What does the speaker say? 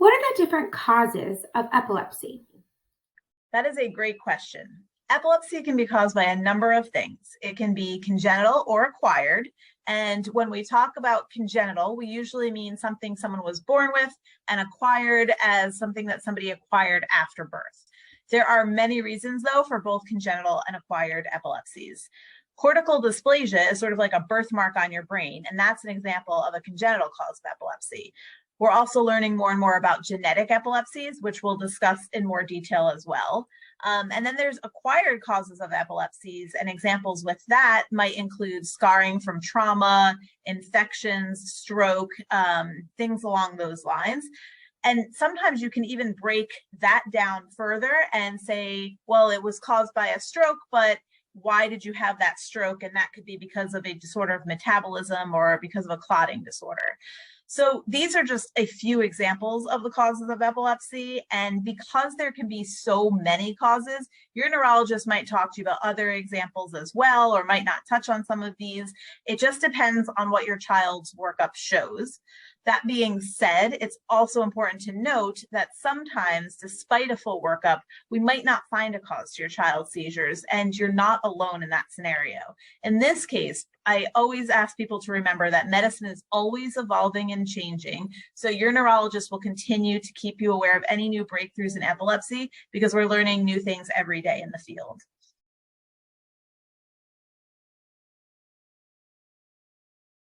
What are the different causes of epilepsy? That is a great question. Epilepsy can be caused by a number of things. It can be congenital or acquired. And when we talk about congenital, we usually mean something someone was born with, and acquired as something that somebody acquired after birth. There are many reasons, though, for both congenital and acquired epilepsies. Cortical dysplasia is sort of like a birthmark on your brain, and that's an example of a congenital cause of epilepsy. We're also learning more and more about genetic epilepsies, which we'll discuss in more detail as well. And then there's acquired causes of epilepsies, and examples with that might include scarring from trauma, infections, stroke, things along those lines. And sometimes you can even break that down further and say, well, it was caused by a stroke, but why did you have that stroke? And that could be because of a disorder of metabolism or because of a clotting disorder. So these are just a few examples of the causes of epilepsy. And because there can be so many causes, your neurologist might talk to you about other examples as well, or might not touch on some of these. It just depends on what your child's workup shows. That being said, it's also important to note that sometimes, despite a full workup, we might not find a cause to your child's seizures, and you're not alone in that scenario. In this case, I always ask people to remember that medicine is always evolving and changing. So your neurologist will continue to keep you aware of any new breakthroughs in epilepsy, because we're learning new things every day in the field.